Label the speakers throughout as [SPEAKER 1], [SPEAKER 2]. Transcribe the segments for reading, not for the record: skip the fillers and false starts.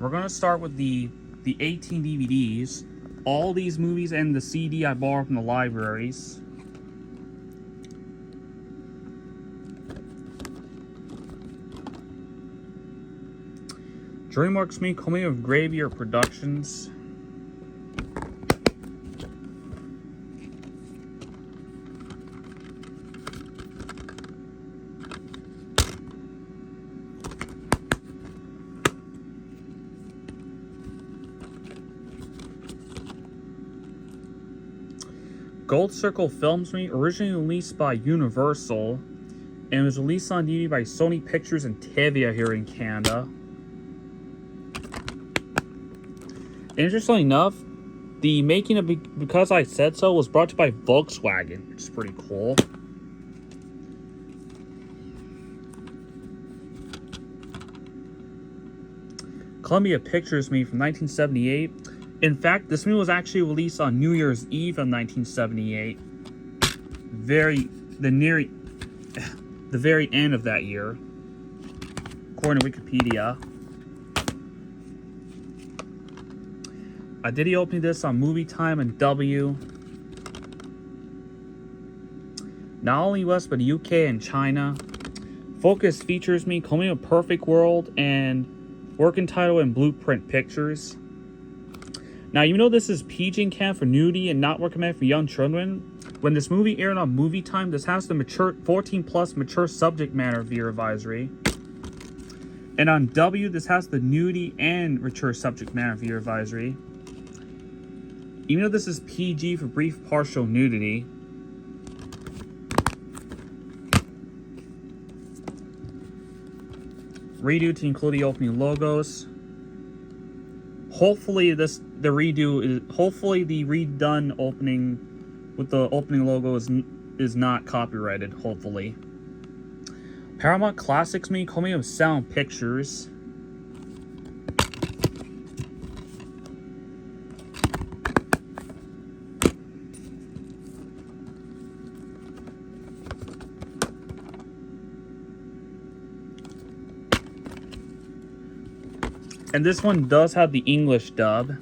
[SPEAKER 1] We're going to start with the 18 DVDs. All these movies and the CD I borrowed from the libraries. DreamWorks Me Coming of Graveyard Productions. Gold Circle Films Me, originally released by Universal, and was released on DVD by Sony Pictures and Tevia here in Canada. Interestingly enough, the making of Because I Said So was brought to by Volkswagen, which is pretty cool. Columbia Pictures Me from 1978. In fact, this movie was actually released on New Year's Eve of 1978. The very end of that year, according to Wikipedia. I did opening this on Movie Time and W. Not only US, but the UK and China. Focus Features Me, Coming a Perfect World, and working title in Blueprint Pictures. Now, even though this is PG and Can for nudity and not recommended for young children, when this movie aired on Movie Time, this has the mature 14+ mature subject matter viewer advisory. And on W, this has the nudity and mature subject matter viewer advisory. Even though this is PG for brief partial nudity. Redo to include the opening logos. Hopefully the redone opening with the opening logo is not copyrighted, hopefully. Paramount Classics Me, Coming of Sound Pictures. And this one does have the English dub.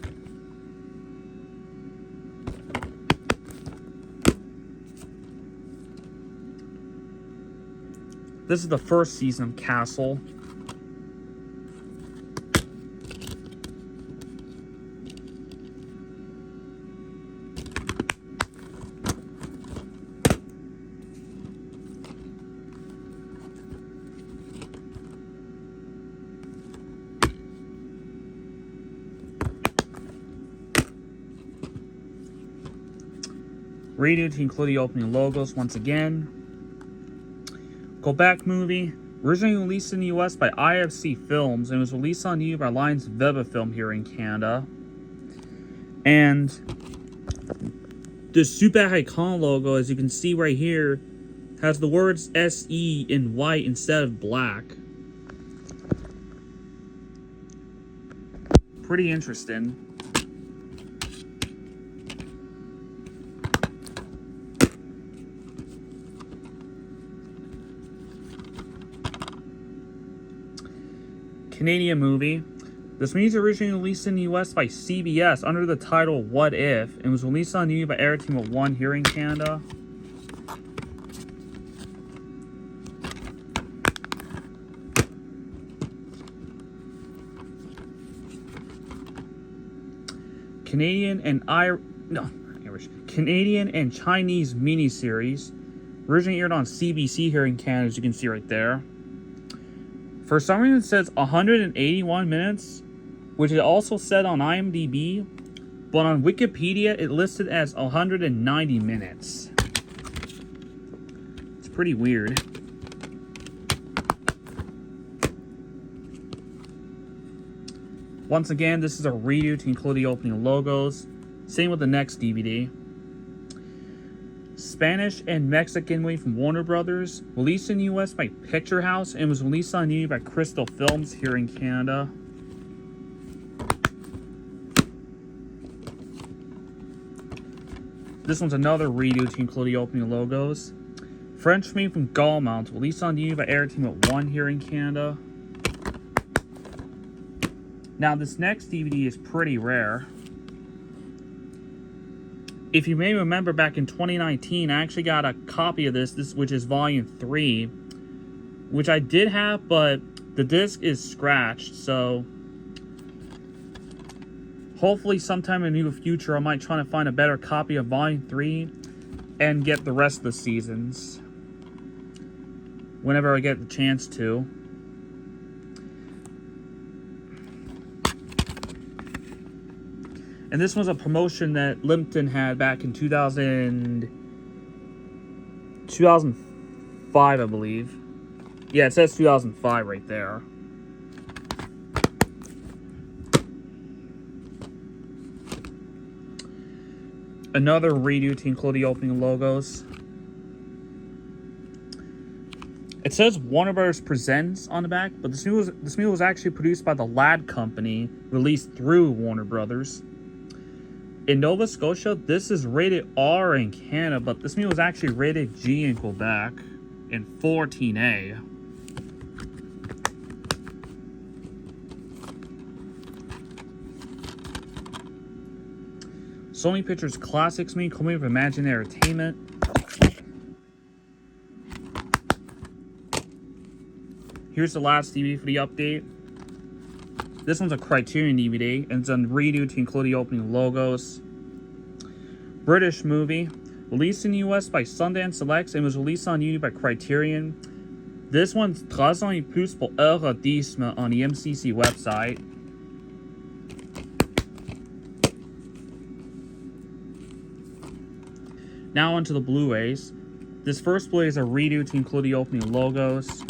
[SPEAKER 1] This is the first season of Castle. Redo to include the opening logos once again. Go Back Movie, originally released in the US by IFC Films and was released on DVD by Lions Veba Film here in Canada. And the Super Icon logo, as you can see right here, has the words SE in white instead of black. Pretty interesting. Canadian movie. This movie was originally released in the US by CBS under the title What If, and was released on DVD by Entertainment One here in Canada. Canadian and Chinese miniseries. Originally aired on CBC here in Canada, as you can see right there. For some reason it says 181 minutes, which it also said on IMDb, but on Wikipedia it listed as 190 minutes. It's pretty weird. Once again, this is a redo to include the opening logos. Same with the next DVD. Spanish and Mexican movie from Warner Brothers, released in the US by Picture House and was released on DVD by Crystal Films here in Canada. This one's another redo to include the opening logos. French movie from Gaumont, released on DVD by Entertainment One here in Canada. Now, this next DVD is pretty rare. If you may remember, back in 2019, I actually got a copy of this which is Volume 3, which I did have, but the disc is scratched, so hopefully sometime in the near future I might try to find a better copy of Volume 3 and get the rest of the seasons whenever I get the chance to. And this was a promotion that Limpton had back in 2005, I believe. Yeah, it says 2005 right there. Another redo to include the opening logos. It says Warner Brothers Presents on the back, but this movie was actually produced by the Ladd Company, released through Warner Brothers. In Nova Scotia, this is rated R in Canada, but this movie was actually rated G in Quebec and 14A. Sony Pictures Classics movie, coming of Imaginary Entertainment. Here's the last DVD for the update. This one's a Criterion DVD, and it's on redo to include the opening logos. British movie, released in the US by Sundance Selects and was released on YouTube by Criterion. This one's 3 ans et plus pour erotisme on the MCC website. Now onto the Blu-rays. This first Blu-ray is a redo to include the opening logos.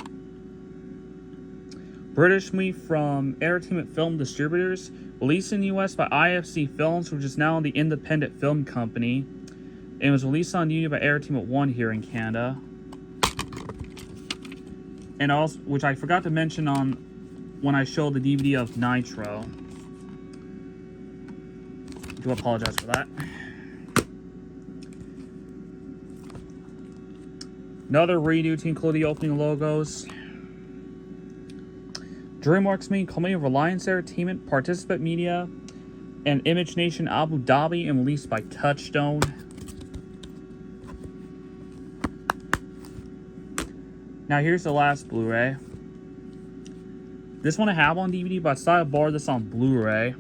[SPEAKER 1] British movie from Entertainment Film Distributors, released in the US by IFC Films, which is now the Independent Film Company, and was released on YouTube by Entertainment One here in Canada. And also, which I forgot to mention on when I showed the DVD of Nitro. I do apologize for that. Another redo to include the opening logos. DreamWorks movie coming of Reliance Entertainment, Participant Media, and Image Nation Abu Dhabi, and released by Touchstone. Now here's the last Blu-ray. This one I have on DVD, but I decided to borrow this on Blu-ray.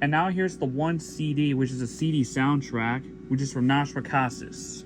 [SPEAKER 1] And now here's the one CD, which is a CD soundtrack, which is from Nash Rakassis.